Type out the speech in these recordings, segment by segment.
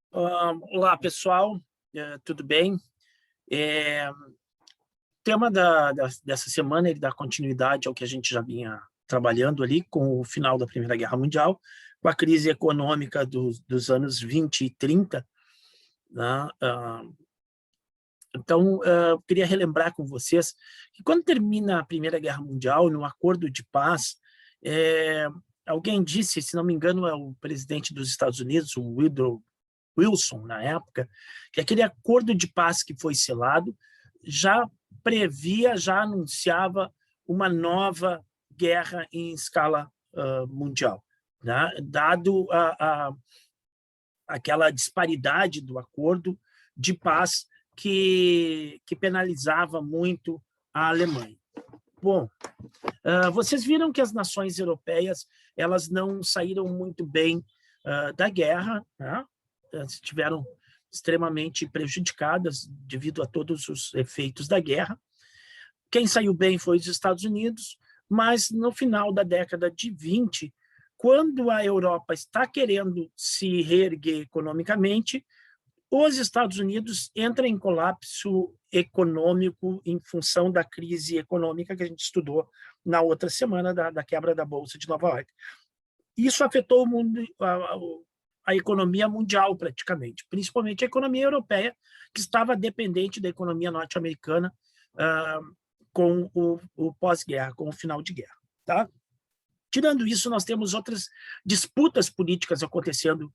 Olá, pessoal, tudo bem? O tema dessa semana ele dá continuidade ao que a gente já vinha trabalhando ali com o final da Primeira Guerra Mundial, com a crise econômica dos anos 20 e 30, né? Então, eu queria relembrar com vocês que quando termina a Primeira Guerra Mundial, no acordo de paz, alguém disse, se não me engano, é o presidente dos Estados Unidos, o Woodrow Wilson, na época, que aquele acordo de paz que foi selado já previa, já anunciava uma nova guerra em escala mundial, né? Dado aquela disparidade do acordo de paz que penalizava muito a Alemanha. Bom, vocês viram que as nações europeias elas não saíram muito bem da guerra, né? Estiveram extremamente prejudicadas devido a todos os efeitos da guerra. Quem saiu bem foi os Estados Unidos, mas no final da década de 20, quando a Europa está querendo se reerguer economicamente, os Estados Unidos entram em colapso econômico em função da crise econômica que a gente estudou na outra semana, da quebra da Bolsa de Nova York. Isso afetou o mundo, a economia mundial praticamente, principalmente a economia europeia, que estava dependente da economia norte-americana com o pós-guerra, com o final de guerra. Tá? Tirando isso, nós temos outras disputas políticas acontecendo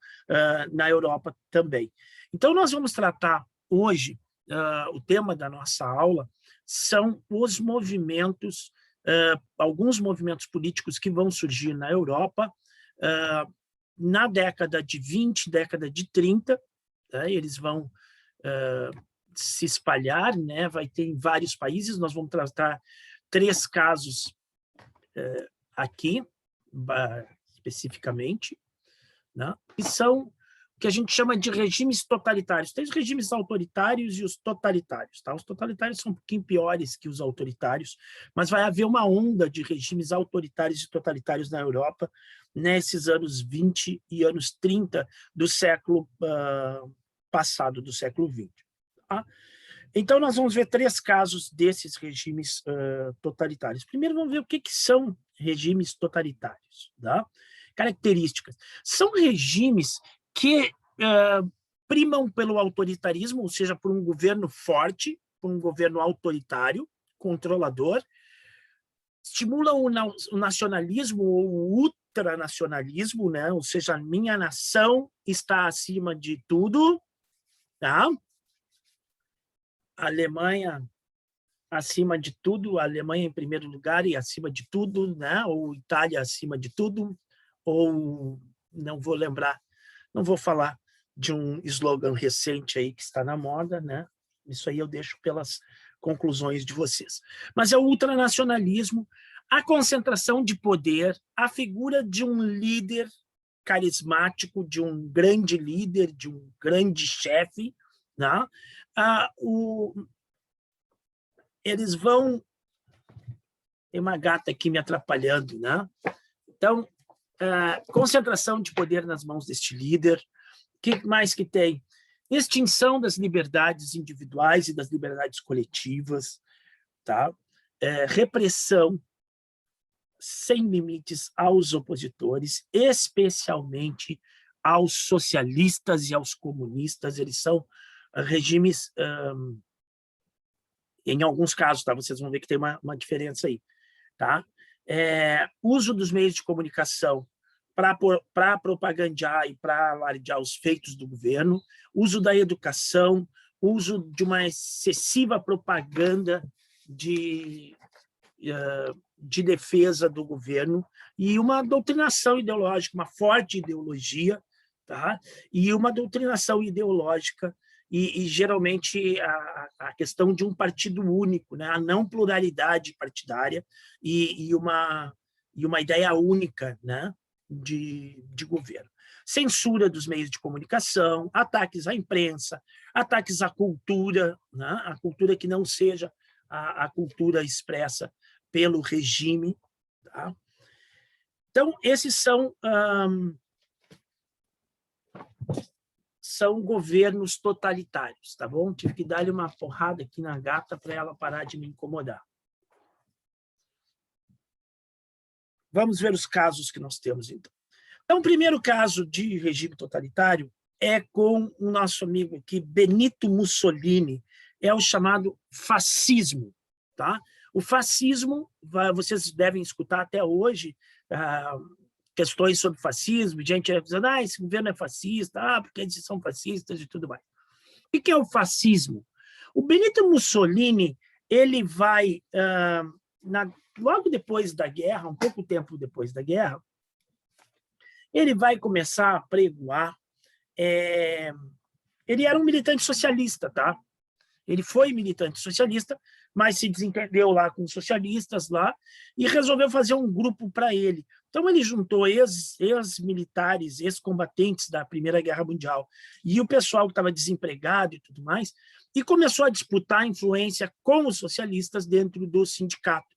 na Europa também. Então, nós vamos tratar hoje, o tema da nossa aula são os movimentos, alguns movimentos políticos que vão surgir na Europa na década de 20, década de 30, eles vão se espalhar, né? Vai ter em vários países, nós vamos tratar 3 casos aqui, especificamente, né? Que são o que a gente chama de regimes totalitários. Tem os regimes autoritários e os totalitários. Tá? Os totalitários são um pouquinho piores que os autoritários, mas vai haver uma onda de regimes autoritários e totalitários na Europa nesses anos 20 e anos 30 do século passado, do século 20. Tá? Então, nós vamos ver 3 casos desses regimes totalitários. Primeiro, vamos ver o que são regimes totalitários. Tá? Características. São regimes que primam pelo autoritarismo, ou seja, por um governo forte, por um governo autoritário, controlador, estimulam o nacionalismo ou o ultranacionalismo, né? Ou seja, a minha nação está acima de tudo. Tá? A Alemanha acima de tudo, a Alemanha em primeiro lugar e acima de tudo, né? Ou Itália acima de tudo, ou não vou lembrar, não vou falar de um slogan recente aí que está na moda, né? Isso aí eu deixo pelas conclusões de vocês. Mas é o ultranacionalismo, a concentração de poder, a figura de um líder carismático, de um grande líder, de um grande chefe, né? Eles vão... Tem uma gata aqui me atrapalhando, né? Então, concentração de poder nas mãos deste líder. O que mais que tem? Extinção das liberdades individuais e das liberdades coletivas, tá? Repressão sem limites aos opositores, especialmente aos socialistas e aos comunistas. Eles são regimes, em alguns casos, tá? Vocês vão ver que tem uma diferença aí. Tá? Uso dos meios de comunicação para propagandear e para alardear os feitos do governo, uso da educação, uso de uma excessiva propaganda de defesa do governo e uma doutrinação ideológica, uma forte ideologia, tá? E uma doutrinação ideológica e geralmente a questão de um partido único, né? A não pluralidade partidária e uma ideia única, né? de governo. Censura dos meios de comunicação, ataques à imprensa, ataques à cultura, né? A cultura que não seja a cultura expressa pelo regime. Tá? Então, esses são governos totalitários, tá bom? Tive que dar-lhe uma porrada aqui na gata para ela parar de me incomodar. Vamos ver os casos que nós temos, então. Então, o primeiro caso de regime totalitário é com o nosso amigo aqui, Benito Mussolini, é o chamado fascismo. Tá? O fascismo, vocês devem escutar até hoje questões sobre fascismo, gente dizendo, esse governo é fascista, porque eles são fascistas e tudo mais. O que é o fascismo? O Benito Mussolini, ele vai, logo depois da guerra, um pouco tempo depois da guerra, ele vai começar a pregoar. Ele era um militante socialista, tá? Ele foi militante socialista, mas se desentendeu lá com os socialistas lá e resolveu fazer um grupo para ele. Então, ele juntou ex-militares, ex-combatentes da Primeira Guerra Mundial e o pessoal que estava desempregado e tudo mais, e começou a disputar influência com os socialistas dentro do sindicato,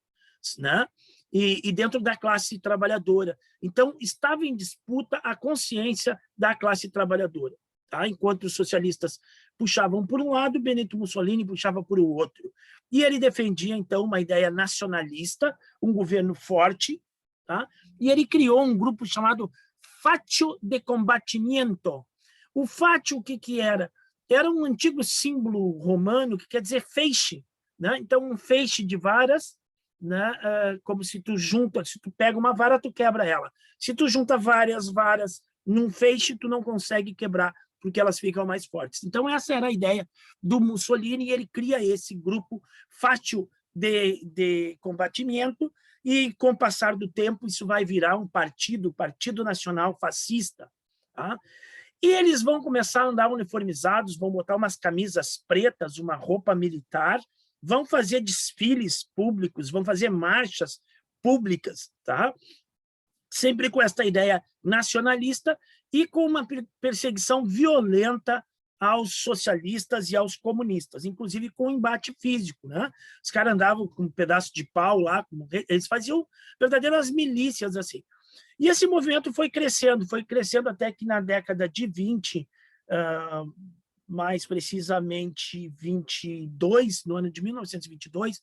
né? E dentro da classe trabalhadora. Então, estava em disputa a consciência da classe trabalhadora. Tá? Enquanto os socialistas puxavam por um lado, Benito Mussolini puxava por o outro. E ele defendia, então, uma ideia nacionalista, um governo forte, tá? E ele criou um grupo chamado Faccio de Combattimento. O Faccio, o que era? Era um antigo símbolo romano que quer dizer feixe, né? Então, um feixe de varas, né? Como se tu pega uma vara, tu quebra ela. Se tu junta várias varas num feixe, tu não consegue quebrar, porque elas ficam mais fortes. Então, essa era a ideia do Mussolini, e ele cria esse grupo Faccio de Combattimento, e com o passar do tempo, isso vai virar um partido, Partido Nacional Fascista. Tá? E eles vão começar a andar uniformizados, vão botar umas camisas pretas, uma roupa militar, vão fazer desfiles públicos, vão fazer marchas públicas, tá? Sempre com esta ideia nacionalista e com uma perseguição violenta aos socialistas e aos comunistas, inclusive com embate físico, né? Os caras andavam com um pedaço de pau lá, eles faziam verdadeiras milícias assim. E esse movimento foi crescendo até que na década de 20, mais precisamente 22, no ano de 1922,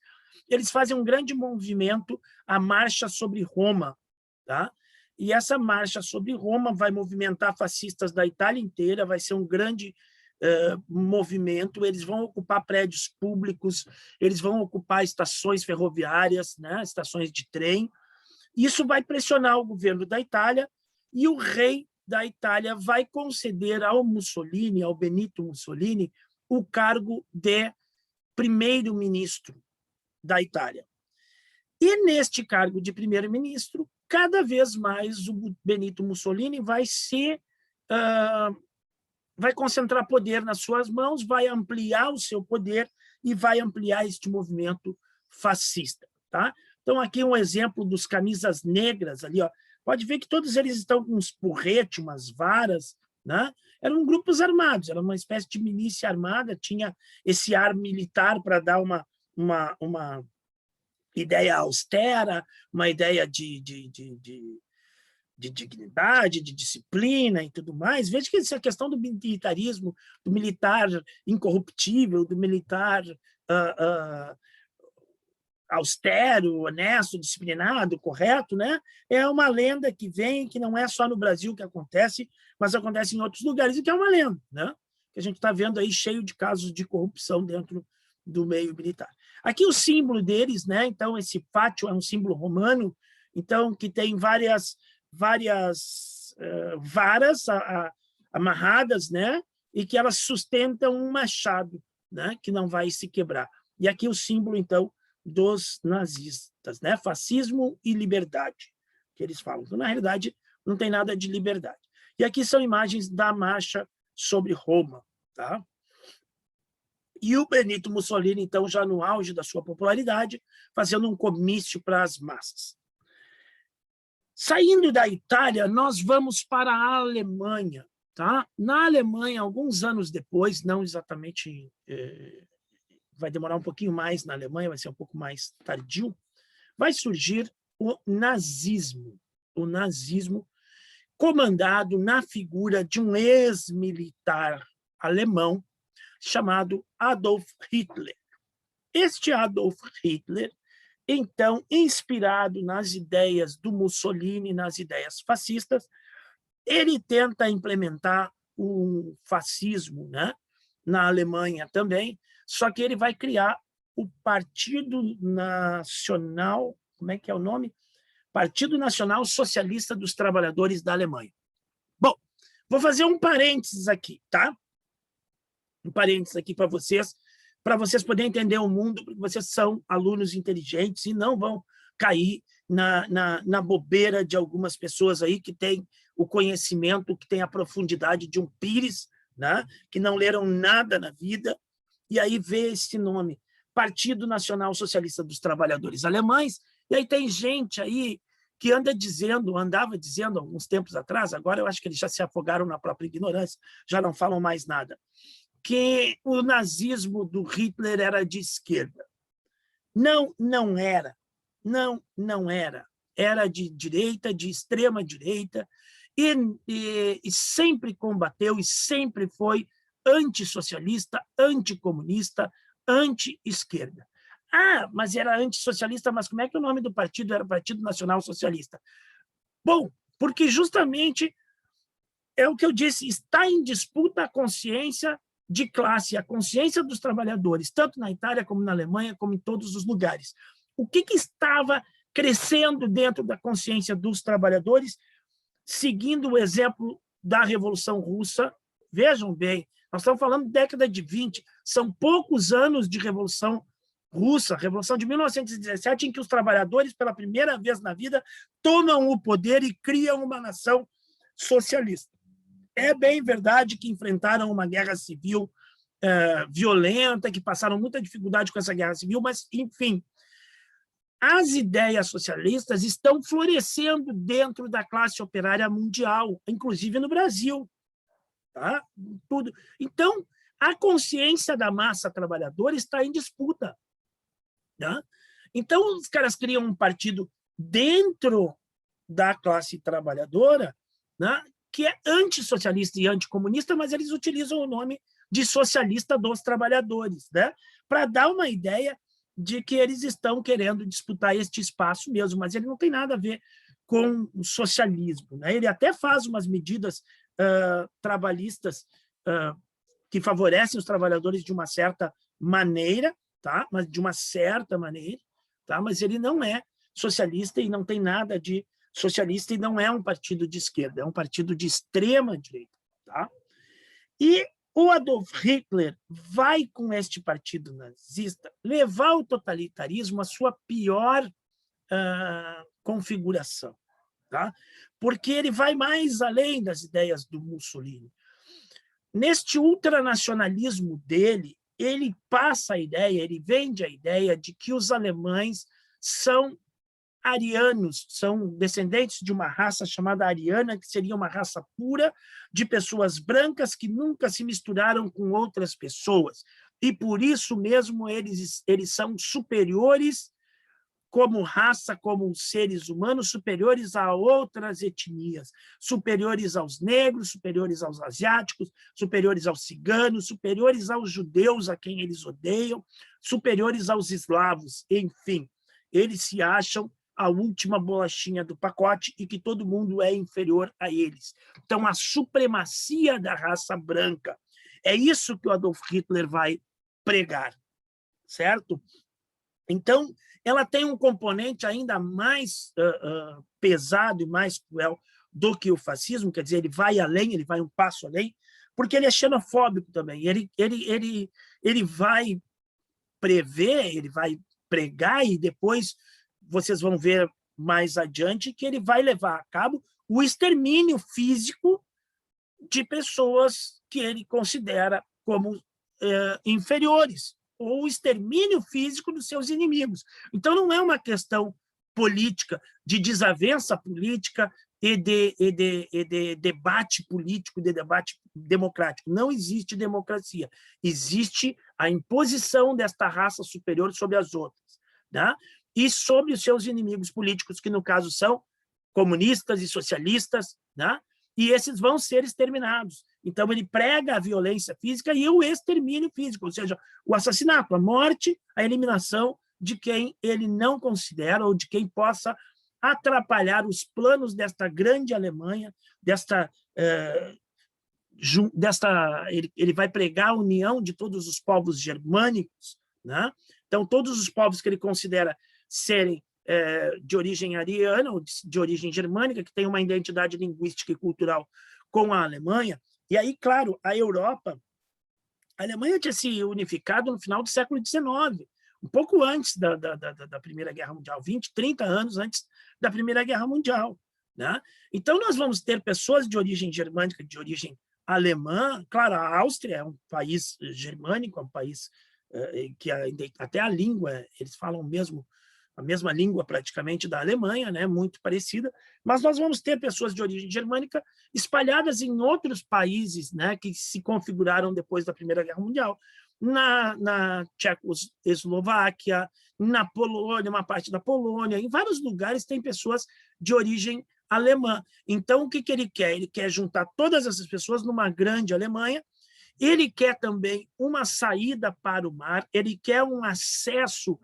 eles fazem um grande movimento, a Marcha sobre Roma, tá? E essa marcha sobre Roma vai movimentar fascistas da Itália inteira, vai ser um grande movimento, eles vão ocupar prédios públicos, eles vão ocupar estações ferroviárias, né, estações de trem. Isso vai pressionar o governo da Itália, e o rei da Itália vai conceder ao Mussolini, ao Benito Mussolini, o cargo de primeiro-ministro da Itália. E neste cargo de primeiro-ministro, cada vez mais o Benito Mussolini vai concentrar poder nas suas mãos, vai ampliar o seu poder e vai ampliar este movimento fascista. Tá? Então, aqui um exemplo dos camisas negras ali, ó. Pode ver que todos eles estão com uns porretes, umas varas, né? Eram grupos armados, era uma espécie de milícia armada, tinha esse ar militar para dar uma ideia austera, uma ideia de dignidade, de disciplina e tudo mais. Veja que essa questão do militarismo, do militar incorruptível, do militar austero, honesto, disciplinado, correto, né? É uma lenda que vem, que não é só no Brasil que acontece, mas acontece em outros lugares, e que é uma lenda, né? Que a gente está vendo aí cheio de casos de corrupção dentro do meio militar. Aqui o símbolo deles, né? Então, esse Faccio é um símbolo romano, então, que tem várias varas amarradas, né? E que elas sustentam um machado, né? Que não vai se quebrar. E aqui o símbolo, então, dos nazistas, né? Fascismo e liberdade, que eles falam. Então, na realidade, não tem nada de liberdade. E aqui são imagens da marcha sobre Roma, tá? E o Benito Mussolini, então, já no auge da sua popularidade, fazendo um comício para as massas. Saindo da Itália, nós vamos para a Alemanha. Tá? Na Alemanha, alguns anos depois, não exatamente, vai demorar um pouquinho mais na Alemanha, vai ser um pouco mais tardio, vai surgir o nazismo. O nazismo comandado na figura de um ex-militar alemão chamado Adolf Hitler. Este Adolf Hitler, então, inspirado nas ideias do Mussolini, nas ideias fascistas, ele tenta implementar o fascismo, né, na Alemanha também, só que ele vai criar o Partido Nacional, como é que é o nome? Partido Nacional Socialista dos Trabalhadores da Alemanha. Bom, vou fazer um parênteses aqui, tá? Um parênteses aqui para vocês poderem entender o mundo, porque vocês são alunos inteligentes e não vão cair na bobeira de algumas pessoas aí que têm o conhecimento, que têm a profundidade de um Pires, né? Que não leram nada na vida, e aí vê esse nome, Partido Nacional Socialista dos Trabalhadores Alemães, e aí tem gente aí que andava dizendo alguns tempos atrás, agora eu acho que eles já se afogaram na própria ignorância, já não falam mais nada, que o nazismo do Hitler era de esquerda. Não, não era. Não, não era. Era de direita, de extrema direita, e sempre combateu e sempre foi antissocialista, anticomunista, anti-esquerda. Ah, mas era antissocialista, mas como é que o nome do partido era Partido Nacional Socialista? Bom, porque justamente é o que eu disse, está em disputa a consciência de classe, a consciência dos trabalhadores, tanto na Itália como na Alemanha, como em todos os lugares. O que estava crescendo dentro da consciência dos trabalhadores, seguindo o exemplo da Revolução Russa? Vejam bem, nós estamos falando da década de 20, são poucos anos de Revolução Russa, Revolução de 1917, em que os trabalhadores, pela primeira vez na vida, tomam o poder e criam uma nação socialista. É bem verdade que enfrentaram uma guerra civil violenta, que passaram muita dificuldade com essa guerra civil, mas, enfim, as ideias socialistas estão florescendo dentro da classe operária mundial, inclusive no Brasil. Tá? Tudo. Então, a consciência da massa trabalhadora está em disputa. Tá? Então, os caras criam um partido dentro da classe trabalhadora, né, que é antissocialista e anticomunista, mas eles utilizam o nome de socialista dos trabalhadores, né, para dar uma ideia de que eles estão querendo disputar este espaço mesmo, mas ele não tem nada a ver com o socialismo. Né? Ele até faz umas medidas trabalhistas que favorecem os trabalhadores de uma certa maneira, tá? Mas de uma certa maneira, tá? Mas ele não é socialista e não tem nada de socialista e não é um partido de esquerda, é um partido de extrema direita. Tá? E o Adolf Hitler vai, com este partido nazista, levar o totalitarismo à sua pior configuração, tá? Porque ele vai mais além das ideias do Mussolini. Neste ultranacionalismo dele, ele passa a ideia, ele vende a ideia de que os alemães são arianos, são descendentes de uma raça chamada ariana, que seria uma raça pura, de pessoas brancas que nunca se misturaram com outras pessoas. E por isso mesmo eles são superiores como raça, como seres humanos, superiores a outras etnias, superiores aos negros, superiores aos asiáticos, superiores aos ciganos, superiores aos judeus, a quem eles odeiam, superiores aos eslavos, enfim. Eles se acham a última bolachinha do pacote e que todo mundo é inferior a eles. Então, a supremacia da raça branca. É isso que o Adolf Hitler vai pregar, certo? Então, ela tem um componente ainda mais pesado e mais cruel do que o fascismo, quer dizer, ele vai além, ele vai um passo além, porque ele é xenofóbico também. Ele vai prever, ele vai pregar, e depois vocês vão ver mais adiante que ele vai levar a cabo o extermínio físico de pessoas que ele considera como inferiores, ou o extermínio físico dos seus inimigos. Então, não é uma questão política, de desavença política e de debate político, de debate democrático. Não existe democracia. Existe a imposição desta raça superior sobre as outras, né? E sobre os seus inimigos políticos, que, no caso, são comunistas e socialistas, né? e esses vão ser exterminados. Então, ele prega a violência física e o extermínio físico, ou seja, o assassinato, a morte, a eliminação de quem ele não considera ou de quem possa atrapalhar os planos desta grande Alemanha, ele vai pregar a união de todos os povos germânicos, né? Então, todos os povos que ele considera serem de origem ariana ou de origem germânica, que têm uma identidade linguística e cultural com a Alemanha. E aí, claro, a Alemanha tinha se unificado no final do século XIX, um pouco antes da Primeira Guerra Mundial, 20, 30 anos antes da Primeira Guerra Mundial, né? Então, nós vamos ter pessoas de origem germânica, de origem alemã. Claro, a Áustria é um país germânico, é um país que até a língua, eles falam mesmo a mesma língua praticamente da Alemanha, né, muito parecida, mas nós vamos ter pessoas de origem germânica espalhadas em outros países, né, que se configuraram depois da Primeira Guerra Mundial, na Tchecoslováquia, na Polônia, uma parte da Polônia, em vários lugares tem pessoas de origem alemã. Então, o que ele quer? Ele quer juntar todas essas pessoas numa grande Alemanha. Ele quer também uma saída para o mar, ele quer um acesso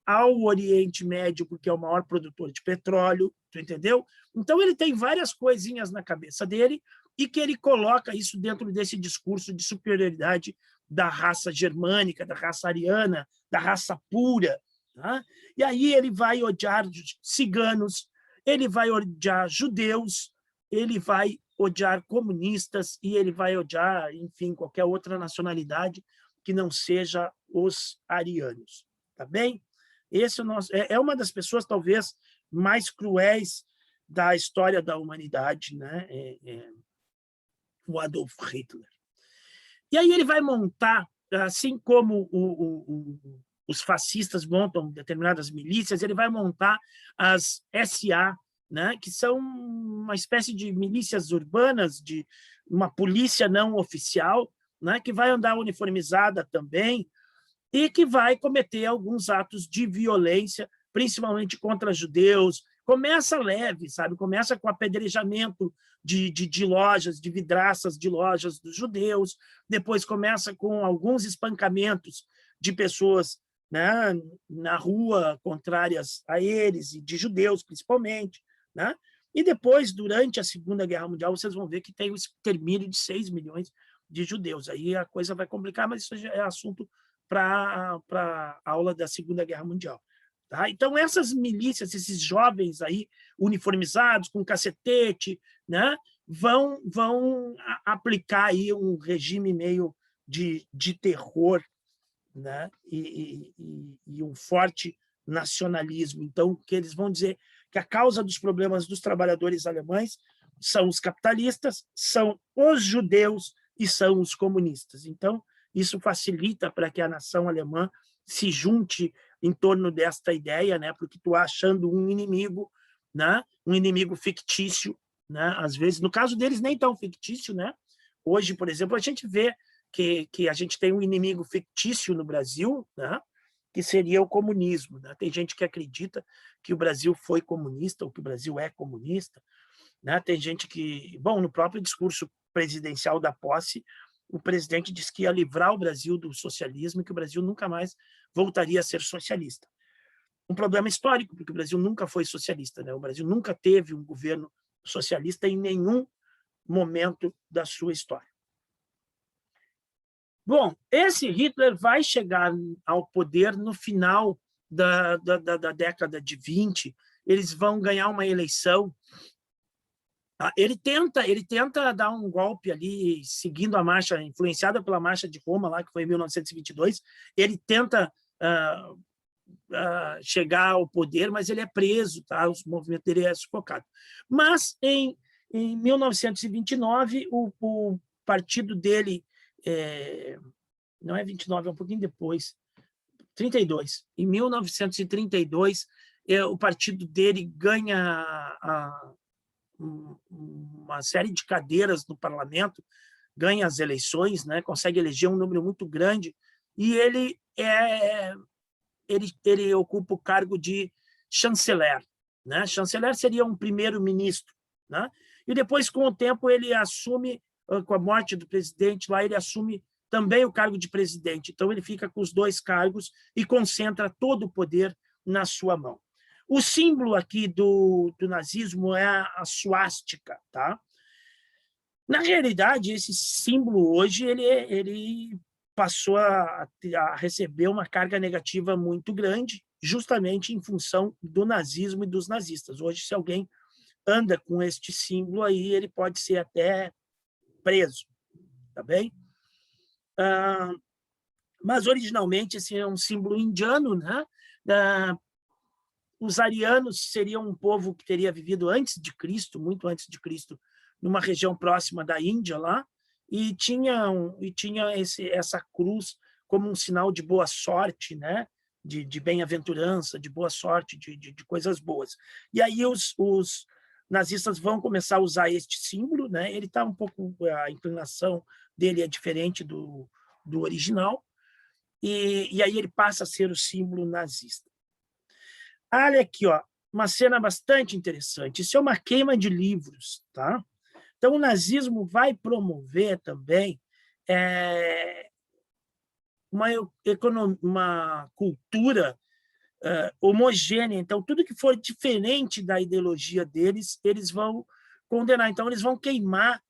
ao Oriente Médio, porque é o maior produtor de petróleo, tu entendeu? Então, ele tem várias coisinhas na cabeça dele e que ele coloca isso dentro desse discurso de superioridade da raça germânica, da raça ariana, da raça pura. Tá? E aí ele vai odiar ciganos, ele vai odiar judeus, ele vai odiar comunistas e ele vai odiar, enfim, qualquer outra nacionalidade que não seja os arianos. Tá bem? Esse é uma das pessoas, talvez, mais cruéis da história da humanidade, né? O Adolf Hitler. E aí ele vai montar, assim como os fascistas montam determinadas milícias, ele vai montar as SA, né? Que são uma espécie de milícias urbanas, de uma polícia não oficial, né? Que vai andar uniformizada também, e que vai cometer alguns atos de violência, principalmente contra judeus. Começa leve, sabe? Começa com apedrejamento de lojas, de vidraças de lojas dos judeus, depois começa com alguns espancamentos de pessoas, né, na rua, contrárias a eles, e de judeus, principalmente, né? E depois, durante a Segunda Guerra Mundial, vocês vão ver que tem o extermínio de 6 milhões de judeus. Aí a coisa vai complicar, mas isso já é assunto para a aula da Segunda Guerra Mundial. Tá? Então, essas milícias, esses jovens aí, uniformizados, com cacetete, né, vão aplicar aí um regime meio de terror, né, e um forte nacionalismo. Então, que eles vão dizer que a causa dos problemas dos trabalhadores alemães são os capitalistas, são os judeus e são os comunistas. Então, isso facilita para que a nação alemã se junte em torno desta ideia, né? Porque tu achando um inimigo, né? Um inimigo fictício, né? Às vezes, no caso deles, nem tão fictício, né? Hoje, por exemplo, a gente vê que a gente tem um inimigo fictício no Brasil, né? Que seria o comunismo, né? Tem gente que acredita que o Brasil foi comunista ou que o Brasil é comunista, né? Tem gente que, bom, no próprio discurso presidencial da posse, o presidente disse que ia livrar o Brasil do socialismo e que o Brasil nunca mais voltaria a ser socialista. Um problema histórico, porque o Brasil nunca foi socialista, né? O Brasil nunca teve um governo socialista em nenhum momento da sua história. Bom, esse Hitler vai chegar ao poder no final da década de 20, eles vão ganhar uma eleição. Ele tenta dar um golpe ali, seguindo a marcha, influenciada pela Marcha de Roma, lá, que foi em 1922. Ele tenta chegar ao poder, mas ele é preso, tá? O movimento dele é sufocado. Mas, em 1929, o partido dele, não é 29, é um pouquinho depois, 32. Em 1932, o partido dele ganha uma série de cadeiras no parlamento, ganha as eleições, né, consegue eleger um número muito grande, e ele ocupa o cargo de chanceler, né? Chanceler seria um primeiro-ministro, né? e depois, com o tempo, ele assume, com a morte do presidente lá, ele assume também o cargo de presidente. Então, ele fica com os dois cargos e concentra todo o poder na sua mão. O símbolo aqui do nazismo é a suástica, tá? Na realidade, esse símbolo hoje ele passou a receber uma carga negativa muito grande, justamente em função do nazismo e dos nazistas. Hoje, se alguém anda com este símbolo aí, ele pode ser até preso, tá bem? Mas, originalmente, esse é um símbolo indiano, né? Os arianos seriam um povo que teria vivido antes de Cristo, muito antes de Cristo, numa região próxima da Índia lá, e tinha essa cruz como um sinal de boa sorte, né? De bem-aventurança, de boa sorte, de coisas boas. E aí os nazistas vão começar a usar este símbolo, né? Ele está um pouco, a inclinação dele é diferente do original, e aí ele passa a ser o símbolo nazista. Olha aqui, ó, uma cena bastante interessante. Isso é uma queima de livros, tá? Então, o nazismo vai promover também uma cultura homogênea. Então, tudo que for diferente da ideologia deles, eles vão condenar. Então, eles vão queimar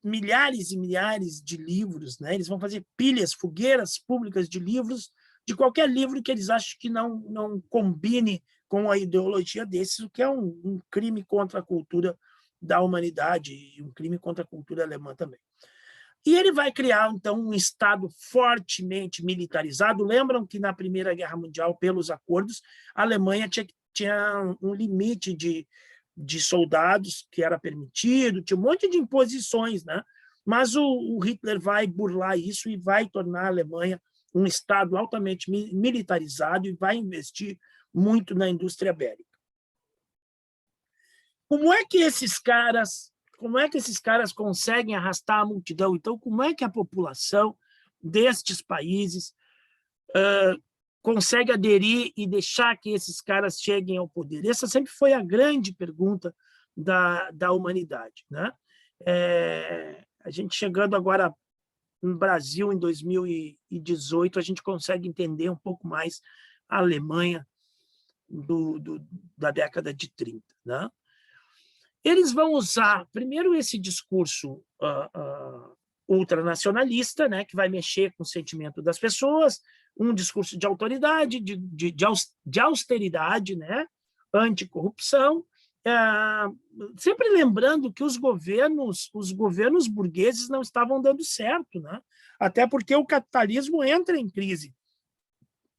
milhares e milhares de livros, né? Eles vão fazer pilhas, fogueiras públicas de livros, de qualquer livro que eles acham que não combine com a ideologia desses, o que é um crime contra a cultura da humanidade e um crime contra a cultura alemã também. E ele vai criar, então, um Estado fortemente militarizado. Lembram que na Primeira Guerra Mundial, pelos acordos, a Alemanha tinha um limite de soldados que era permitido, tinha um monte de imposições, né? Mas o Hitler vai burlar isso e vai tornar a Alemanha um Estado altamente militarizado e vai investir muito na indústria bélica. Como é que esses caras conseguem arrastar a multidão? Então, como é que a população destes países consegue aderir e deixar que esses caras cheguem ao poder? Essa sempre foi a grande pergunta da humanidade, né? A gente chegando agora no Brasil, em 2018, a gente consegue entender um pouco mais a Alemanha da década de 30, né? Eles vão usar, primeiro, esse discurso ultranacionalista, né, que vai mexer com o sentimento das pessoas, um discurso de autoridade, de austeridade, né, anticorrupção, sempre lembrando que os governos burgueses não estavam dando certo, né? Até porque o capitalismo entra em crise.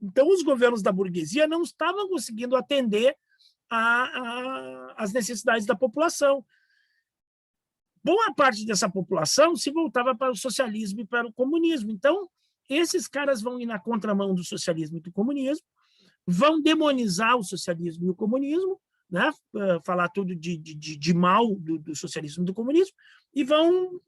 Então, os governos da burguesia não estavam conseguindo atender às necessidades da população. Boa parte dessa população se voltava para o socialismo e para o comunismo. Então, esses caras vão ir na contramão do socialismo e do comunismo, vão demonizar o socialismo e o comunismo, né? Falar tudo de mal do socialismo e do comunismo, e vão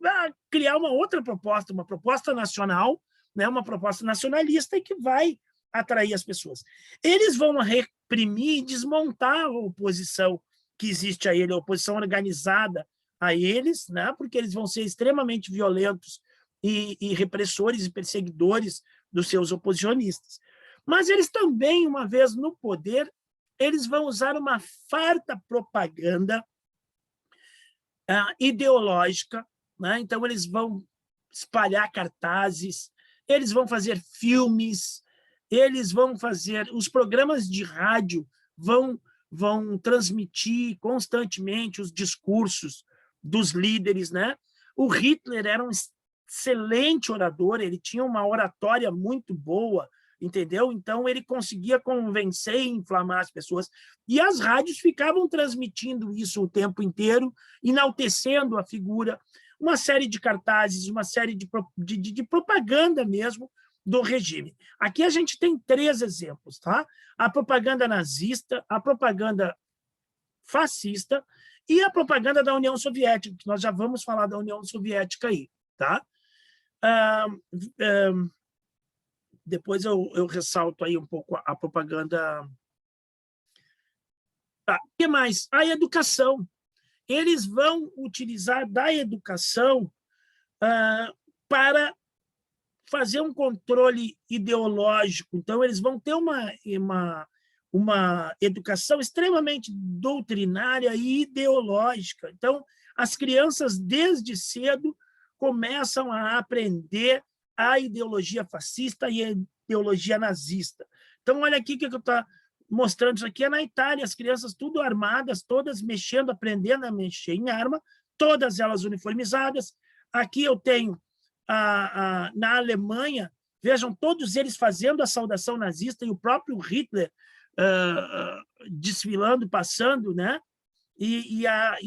criar uma outra proposta, uma proposta nacional, né? Uma proposta nacionalista e que vai atrair as pessoas. Eles vão reprimir e desmontar a oposição que existe a ele, a oposição organizada a eles, né? Porque eles vão ser extremamente violentos e repressores e perseguidores dos seus oposicionistas. Mas eles também, uma vez no poder, eles vão usar uma farta propaganda ideológica, né? Então, eles vão espalhar cartazes, eles vão fazer filmes, eles vão fazer... Os programas de rádio vão transmitir constantemente os discursos dos líderes, né? O Hitler era um excelente orador, ele tinha uma oratória muito boa, entendeu? Então, ele conseguia convencer e inflamar as pessoas. E as rádios ficavam transmitindo isso o tempo inteiro, enaltecendo a figura, uma série de cartazes, uma série de propaganda mesmo do regime. Aqui a gente tem 3 exemplos, tá? A propaganda nazista, a propaganda fascista e a propaganda da União Soviética, que nós já vamos falar da União Soviética aí, tá? Depois eu ressalto aí um pouco a propaganda. Tá. O que mais? A educação. eles vão utilizar da educação para fazer um controle ideológico. Então, eles vão ter uma educação extremamente doutrinária e ideológica. Então, as crianças, desde cedo, começam a aprender a ideologia fascista e a ideologia nazista. Então, olha aqui o que eu estou mostrando. Isso aqui é na Itália, as crianças tudo armadas, todas mexendo, aprendendo a mexer em arma, todas elas uniformizadas. Aqui eu tenho, na Alemanha, vejam, todos eles fazendo a saudação nazista e o próprio Hitler desfilando, passando, né? E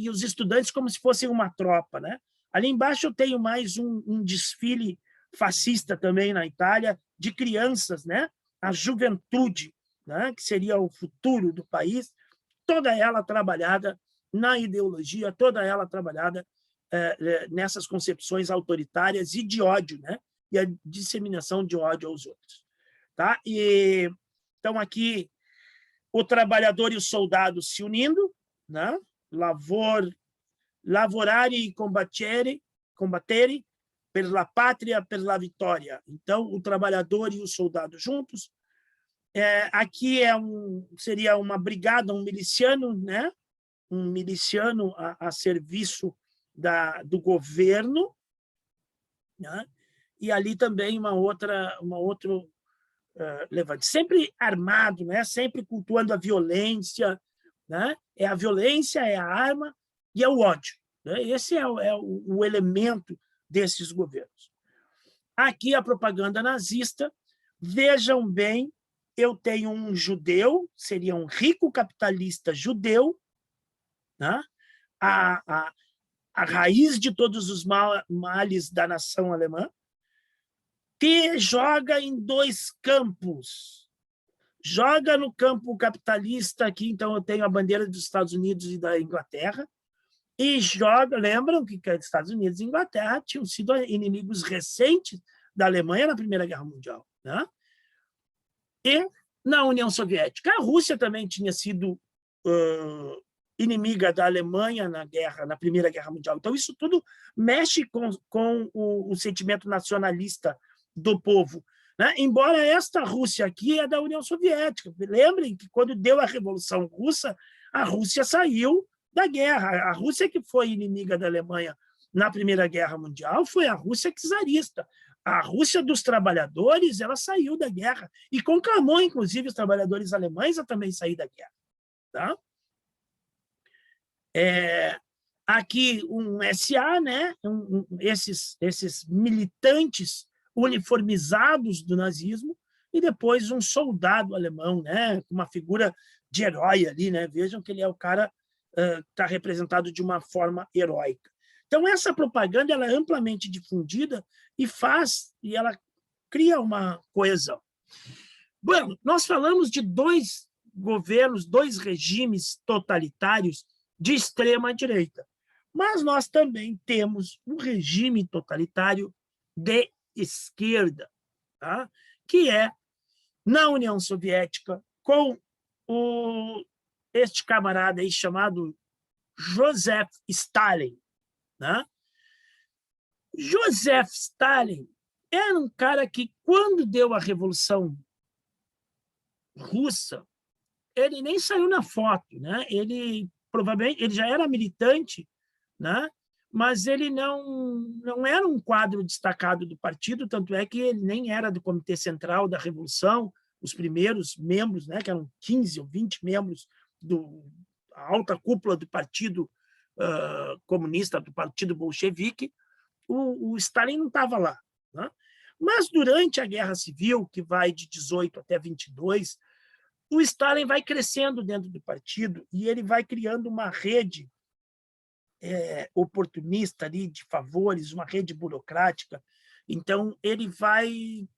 os estudantes como se fossem uma tropa, né? Ali embaixo eu tenho mais um desfile fascista também na Itália, de crianças, né? A juventude, né? Que seria o futuro do país, toda ela trabalhada na ideologia, toda ela trabalhada nessas concepções autoritárias e de ódio, né? E a disseminação de ódio aos outros. Tá? Então, aqui, o trabalhador e o soldado se unindo, né? Lavorare e combattere per la pátria, per la vitória. Então, o trabalhador e o soldado juntos. Aqui seria uma brigada, um miliciano, né? Um miliciano a serviço do governo, né? E ali também uma outra levante, sempre armado, né? Sempre cultuando a violência, né? É a violência, é a arma e é o ódio, né? Esse é o elemento desses governos. Aqui a propaganda nazista, vejam bem, eu tenho um judeu, seria um rico capitalista judeu, né? A raiz de todos os males da nação alemã, que joga em dois campos. Joga no campo capitalista, aqui então eu tenho a bandeira dos Estados Unidos e da Inglaterra, e joga, lembram que os Estados Unidos e Inglaterra tinham sido inimigos recentes da Alemanha na Primeira Guerra Mundial, né? E na União Soviética. A Rússia também tinha sido inimiga da Alemanha na Primeira Guerra Mundial. Então, isso tudo mexe com o sentimento nacionalista do povo, né? Embora esta Rússia aqui é da União Soviética. Lembrem que, quando deu a Revolução Russa, a Rússia saiu da guerra. A Rússia que foi inimiga da Alemanha na Primeira Guerra Mundial foi a Rússia czarista. A Rússia dos trabalhadores, ela saiu da guerra e conclamou, inclusive, os trabalhadores alemães a também sair da guerra. Tá? Aqui um SA, né? Esses militantes uniformizados do nazismo, e depois um soldado alemão, né? Uma figura de herói ali, né? Vejam que ele é o cara que está representado de uma forma heróica. Então, essa propaganda ela é amplamente difundida e ela cria uma coesão. Bom, nós falamos de dois governos, dois regimes totalitários de extrema-direita, mas nós também temos um regime totalitário de esquerda, tá? Que é na União Soviética, com este camarada aí chamado Joseph Stalin, né? Joseph Stalin era um cara que, quando deu a Revolução Russa, ele nem saiu na foto, né? Ele provavelmente já era militante, né? Mas ele não era um quadro destacado do partido, tanto é que ele nem era do Comitê Central da Revolução. Os primeiros membros, né, que eram 15 ou 20 membros da alta cúpula do Partido Comunista, do Partido Bolchevique, o Stalin não estava lá, né? Mas durante a Guerra Civil, que vai de 18 até 22, o Stalin vai crescendo dentro do partido e ele vai criando uma rede oportunista ali de favores, uma rede burocrática. Então, ele vai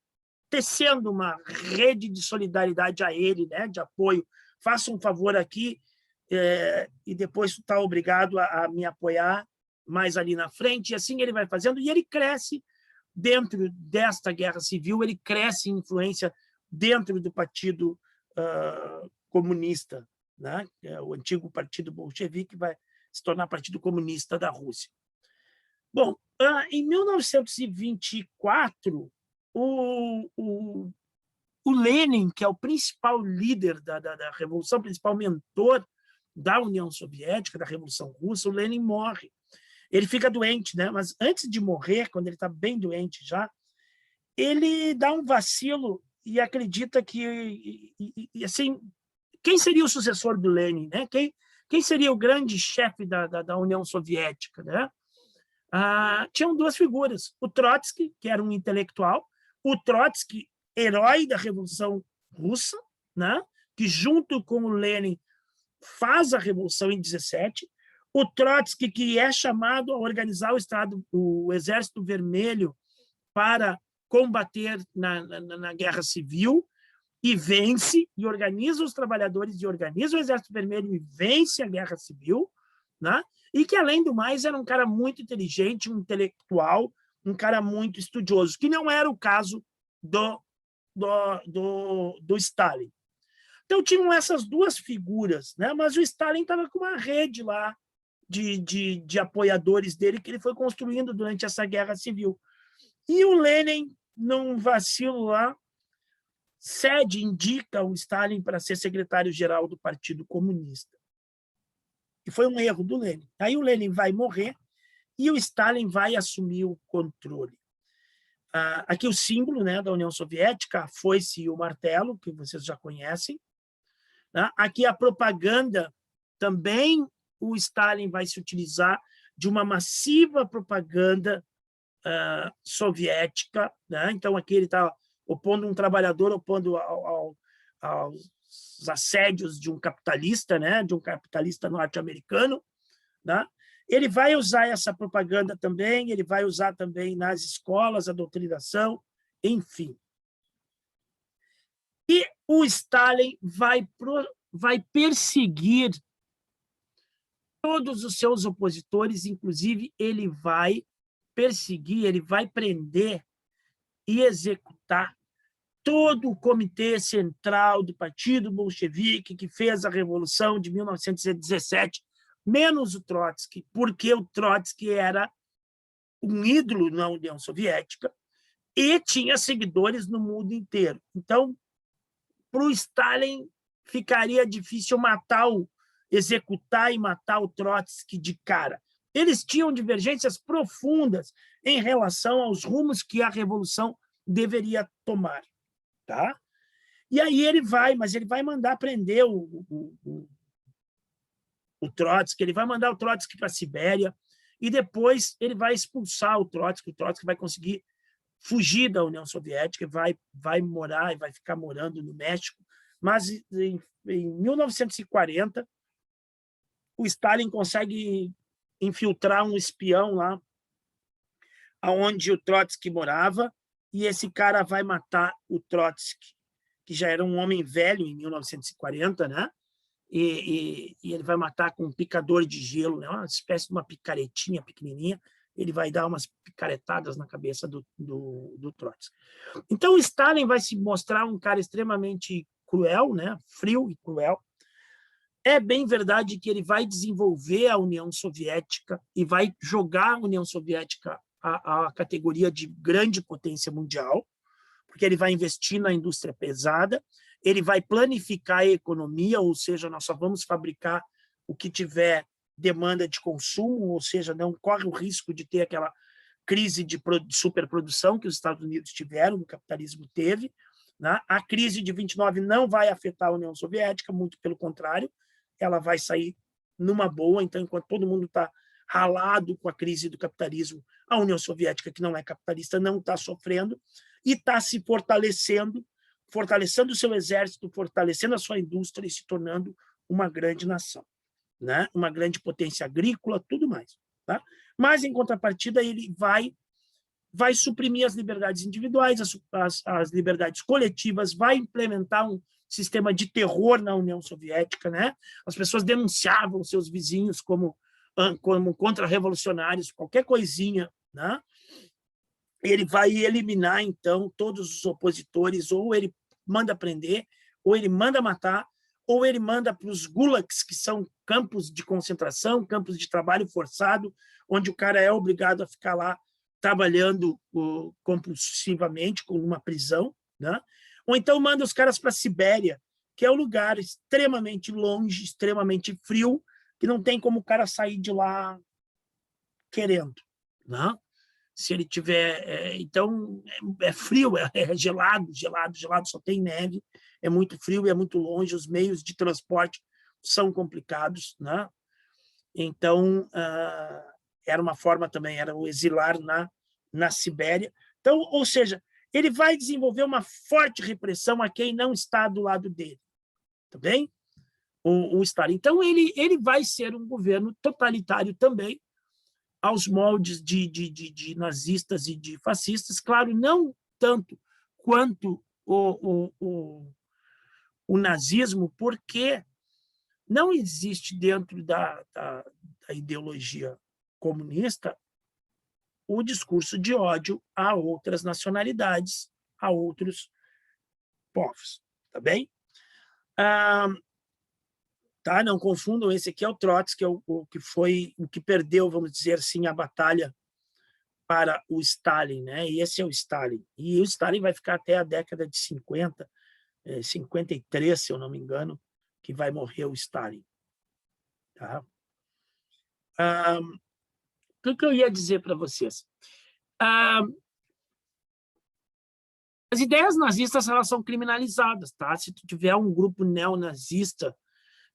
tecendo uma rede de solidariedade a ele, né, de apoio. Faça um favor aqui e depois está obrigado a me apoiar mais ali na frente. E assim ele vai fazendo e ele cresce dentro desta guerra civil, ele cresce em influência dentro do Partido Comunista, né? O antigo Partido Bolchevique vai se tornar Partido Comunista da Rússia. Bom, em 1924, o Lenin, que é o principal líder da Revolução, principal mentor da União Soviética, da Revolução Russa, o Lenin morre. Ele fica doente, né? Mas antes de morrer, quando ele está bem doente já, ele dá um vacilo e acredita que, assim, quem seria o sucessor do Lenin, né? Quem seria o grande chefe da União Soviética, né? Tinham duas figuras, o Trotsky, que era um intelectual, o Trotsky, herói da Revolução Russa, né? Que junto com o Lenin faz a Revolução em 17, o Trotsky, que é chamado a organizar o Exército Vermelho para combater na Guerra Civil, e vence, e organiza os trabalhadores, e organiza o Exército Vermelho, e vence a Guerra Civil, né? E que, além do mais, era um cara muito inteligente, um intelectual, um cara muito estudioso, que não era o caso do Stalin. Então, tinham essas duas figuras, né? Mas o Stalin estava com uma rede lá de apoiadores dele que ele foi construindo durante essa Guerra Civil. E o Lenin, num vacilo lá, indica o Stalin para ser secretário-geral do Partido Comunista. E foi um erro do Lenin. Aí o Lenin vai morrer e o Stalin vai assumir o controle. Aqui o símbolo, né, da União Soviética, a foice e o martelo, que vocês já conhecem. Aqui a propaganda, também o Stalin vai se utilizar de uma massiva propaganda soviética, né? Então aqui ele está opondo um trabalhador, opondo aos assédios de um capitalista, né? De um capitalista norte-americano, né? Ele vai usar essa propaganda também, ele vai usar também nas escolas, a doutrinação, enfim. E o Stalin vai perseguir todos os seus opositores, inclusive ele vai perseguir, ele vai prender e executar todo o comitê central do Partido Bolchevique que fez a Revolução de 1917, menos o Trotsky, porque o Trotsky era um ídolo na União Soviética e tinha seguidores no mundo inteiro. Então, para o Stalin, ficaria difícil executar e matar o Trotsky de cara. Eles tinham divergências profundas em relação aos rumos que a Revolução deveria tomar. Tá? E aí ele vai mandar prender o Trotsky, ele vai mandar o Trotsky para a Sibéria, e depois ele vai expulsar o Trotsky vai conseguir fugir da União Soviética, vai morar e vai ficar morando no México, mas em 1940 o Stalin consegue infiltrar um espião lá onde o Trotsky morava, e esse cara vai matar o Trotsky, que já era um homem velho em 1940, né? E ele vai matar com um picador de gelo, né? Uma espécie de uma picaretinha pequenininha, ele vai dar umas picaretadas na cabeça do Trotsky. Então, o Stalin vai se mostrar um cara extremamente cruel, né? Frio e cruel. É bem verdade que ele vai desenvolver a União Soviética e vai jogar a União Soviética à categoria de grande potência mundial, porque ele vai investir na indústria pesada, ele vai planificar a economia, ou seja, nós só vamos fabricar o que tiver demanda de consumo, ou seja, não corre o risco de ter aquela crise de superprodução que os Estados Unidos tiveram, o capitalismo teve, né? A crise de 29 não vai afetar a União Soviética, muito pelo contrário, ela vai sair numa boa. Então, enquanto todo mundo está ralado com a crise do capitalismo, a União Soviética, que não é capitalista, não está sofrendo e está se fortalecendo o seu exército, fortalecendo a sua indústria e se tornando uma grande nação, né? Uma grande potência agrícola, tudo mais. Tá? Mas, em contrapartida, ele vai suprimir as liberdades individuais, as liberdades coletivas, vai implementar um sistema de terror na União Soviética, né? As pessoas denunciavam seus vizinhos como contra-revolucionários, qualquer coisinha, né? Ele vai eliminar, então, todos os opositores, ou ele manda prender, ou ele manda matar, ou ele manda para os gulags, que são campos de concentração, campos de trabalho forçado, onde o cara é obrigado a ficar lá trabalhando compulsivamente, com uma prisão, né? Ou então manda os caras para a Sibéria, que é um lugar extremamente longe, extremamente frio, que não tem como o cara sair de lá querendo, né? Se ele tiver... então, é frio, é gelado, só tem neve, é muito frio e é muito longe, os meios de transporte são complicados, né? Então, era uma forma também, era o exilar na Sibéria. Então, ou seja, ele vai desenvolver uma forte repressão a quem não está do lado dele, tá bem? O Stalin. Então, ele vai ser um governo totalitário também, aos moldes de nazistas e de fascistas, claro, não tanto quanto o nazismo, porque não existe dentro da ideologia comunista o discurso de ódio a outras nacionalidades, a outros povos, tá bem? Tá? Não confundam, esse aqui é o Trotsky, que é o que perdeu, vamos dizer assim, a batalha para o Stalin, né? E esse é o Stalin. E o Stalin vai ficar até a década de 50, 53, se eu não me engano, que vai morrer o Stalin. Tá? O que eu ia dizer para vocês? As ideias nazistas, elas são criminalizadas, tá? Se tu tiver um grupo neonazista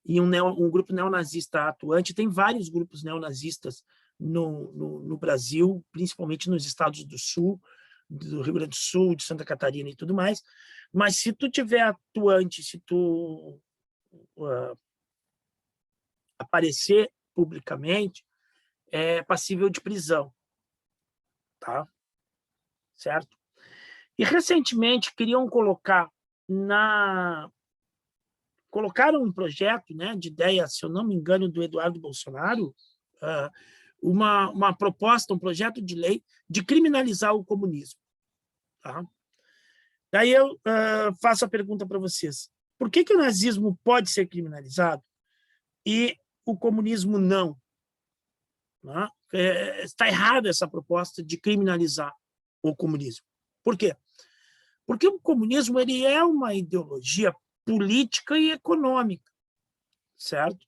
e um grupo neonazista atuante, tem vários grupos neonazistas no Brasil, principalmente nos estados do Sul, do Rio Grande do Sul, de Santa Catarina e tudo mais, mas se tu tiver atuante, se tu aparecer publicamente, é passível de prisão, tá? Certo? E recentemente queriam colocaram um projeto, né, de ideia, se eu não me engano, do Eduardo Bolsonaro, uma proposta, um projeto de lei de criminalizar o comunismo. Tá? Daí eu faço a pergunta para vocês: por que o nazismo pode ser criminalizado e o comunismo não? Né? Está errada essa proposta de criminalizar o comunismo. Por quê? Porque o comunismo ele é uma ideologia política e econômica, certo?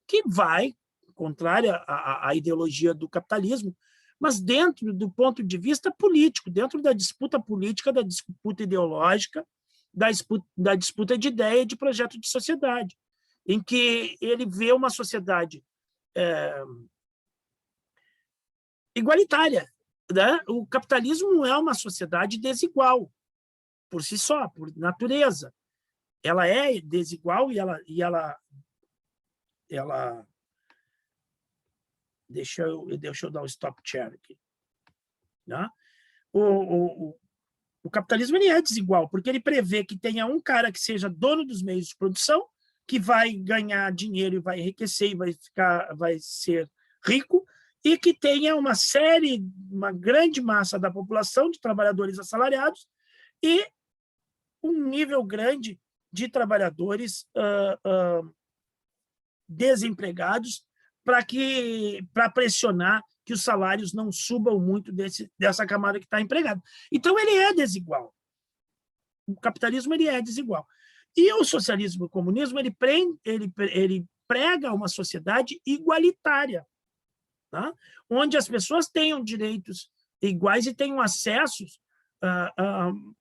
Que vai contrária à ideologia do capitalismo, mas dentro do ponto de vista político, dentro da disputa política, da disputa ideológica, da disputa de ideia e de projeto de sociedade, em que ele vê uma sociedade igualitária, né? O capitalismo é uma sociedade desigual, por si só, por natureza. Ela é desigual e ela deixa eu dar um stop share aqui. Né? O capitalismo ele é desigual, porque ele prevê que tenha um cara que seja dono dos meios de produção, que vai ganhar dinheiro e vai enriquecer e vai ser rico, e que tenha uma grande massa da população de trabalhadores assalariados e um nível grande de trabalhadores desempregados para pressionar que os salários não subam muito dessa camada que está empregada. Então, ele é desigual. O capitalismo ele é desigual. E o socialismo e o comunismo ele prega uma sociedade igualitária, tá? Onde as pessoas tenham direitos iguais e tenham acessos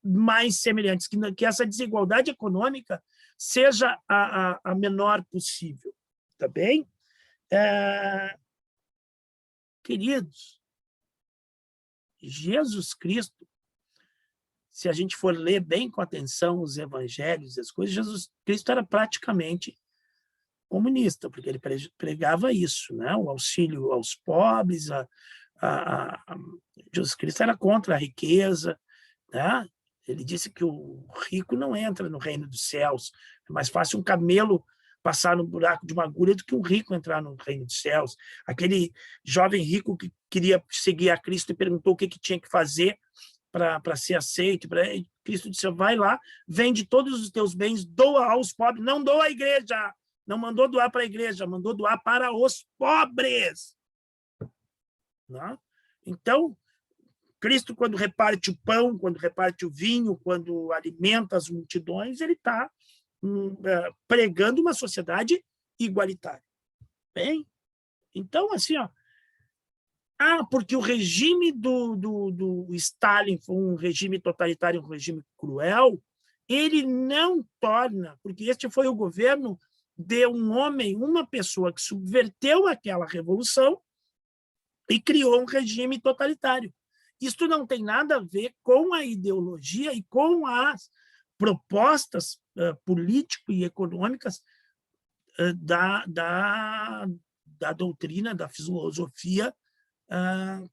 mais semelhantes, que essa desigualdade econômica seja a menor possível. Tá bem? Queridos, Jesus Cristo, se a gente for ler bem com atenção os evangelhos e as coisas, Jesus Cristo era praticamente comunista, porque ele pregava isso, né? O auxílio aos pobres, Jesus Cristo era contra a riqueza, né? Ele disse que o rico não entra no reino dos céus, é mais fácil um camelo passar no buraco de uma agulha do que um rico entrar no reino dos céus. Aquele jovem rico que queria seguir a Cristo e perguntou o que tinha que fazer para ser aceito. Cristo disse: vai lá, vende todos os teus bens, doa aos pobres, não doa à igreja, não mandou doar para a igreja, mandou doar para os pobres. Né? Então, Cristo, quando reparte o pão, quando reparte o vinho, quando alimenta as multidões, ele está pregando uma sociedade igualitária. Bem, então, assim, ó, porque o regime do Stalin foi um regime totalitário, um regime cruel, ele não torna, porque este foi o governo de um homem, uma pessoa que subverteu aquela revolução e criou um regime totalitário. Isto não tem nada a ver com a ideologia e com as propostas políticas e econômicas da doutrina, da filosofia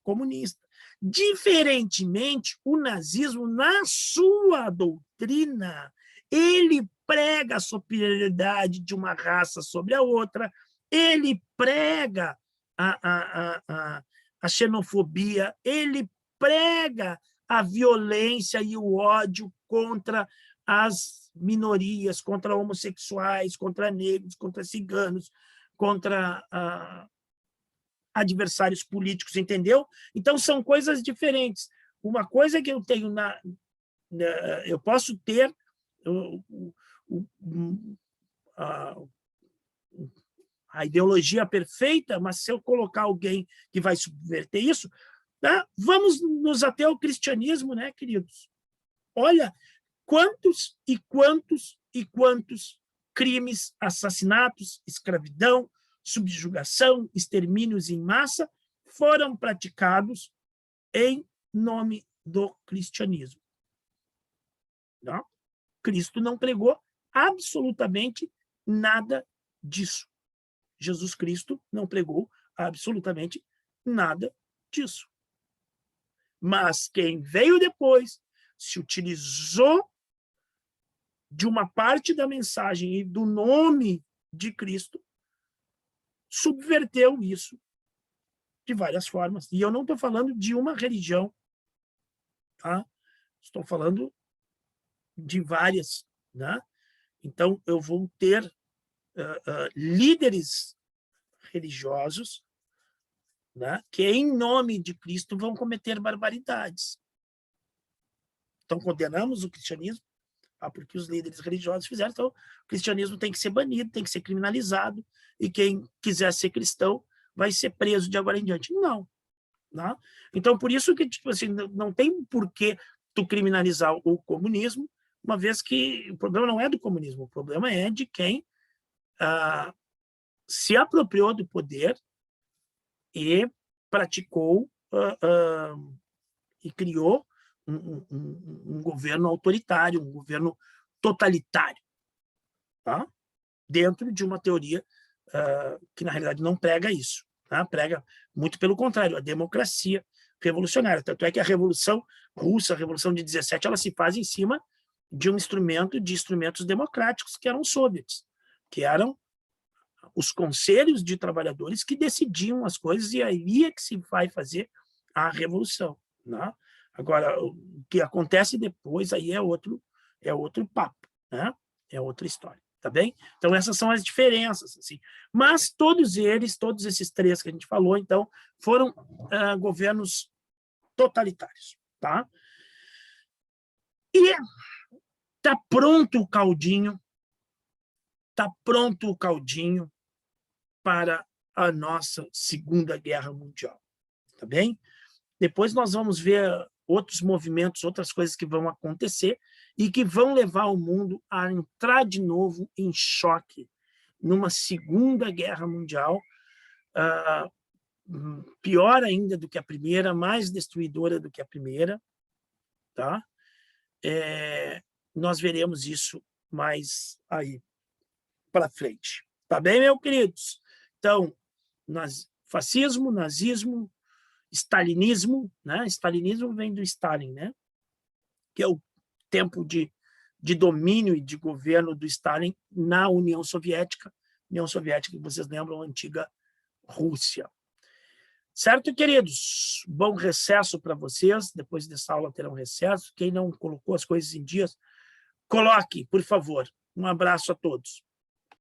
comunista. Diferentemente, o nazismo, na sua doutrina, ele prega a superioridade de uma raça sobre a outra, ele prega a xenofobia, ele prega a violência e o ódio contra as minorias, contra homossexuais, contra negros, contra ciganos, contra adversários políticos, entendeu? Então, são coisas diferentes. Uma coisa que eu tenho eu posso ter a ideologia perfeita, mas se eu colocar alguém que vai subverter isso, tá? Vamos nos ater ao cristianismo, né, queridos? Olha, quantos e quantos e quantos crimes, assassinatos, escravidão, subjugação, extermínios em massa foram praticados em nome do cristianismo. Não? Cristo não pregou absolutamente nada disso. Jesus Cristo não pregou absolutamente nada disso. Mas quem veio depois se utilizou de uma parte da mensagem e do nome de Cristo, subverteu isso de várias formas. E eu não estou falando de uma religião, tá? Estou falando de várias, né? Então, eu vou ter líderes religiosos, né, que, em nome de Cristo, vão cometer barbaridades. Então, condenamos o cristianismo, porque os líderes religiosos fizeram. Então, o cristianismo tem que ser banido, tem que ser criminalizado, e quem quiser ser cristão vai ser preso de agora em diante. Não. Né? Então, por isso que, tipo assim, não tem por que tu criminalizar o comunismo, uma vez que o problema não é do comunismo, o problema é de quem se apropriou do poder e praticou e criou um governo autoritário, um governo totalitário, tá? Dentro de uma teoria que, na realidade, não prega isso. Tá? Prega muito pelo contrário, a democracia revolucionária. Tanto é que a Revolução Russa, a Revolução de 17, ela se faz em cima de instrumentos democráticos, que eram os soviets, que eram os conselhos de trabalhadores que decidiam as coisas, e aí é que se vai fazer a revolução. Né? Agora, o que acontece depois aí é outro papo, né? É outra história, tá bem? Então, essas são as diferenças, assim. Mas todos esses três que a gente falou, então, foram governos totalitários, tá? E tá pronto o caldinho, para a nossa Segunda Guerra Mundial, tá bem? Depois nós vamos ver outros movimentos, outras coisas que vão acontecer e que vão levar o mundo a entrar de novo em choque numa Segunda Guerra Mundial, pior ainda do que a primeira, mais destruidora do que a primeira, tá? Nós veremos isso mais aí para frente. Tá bem, meus queridos? Então, fascismo, nazismo, stalinismo, né? Stalinismo vem do Stalin, né? Que é o tempo de domínio e de governo do Stalin na União Soviética, que vocês lembram, a antiga Rússia. Certo, queridos? Bom recesso para vocês. Depois dessa aula terão recesso. Quem não colocou as coisas em dias, coloque, por favor. Um abraço a todos.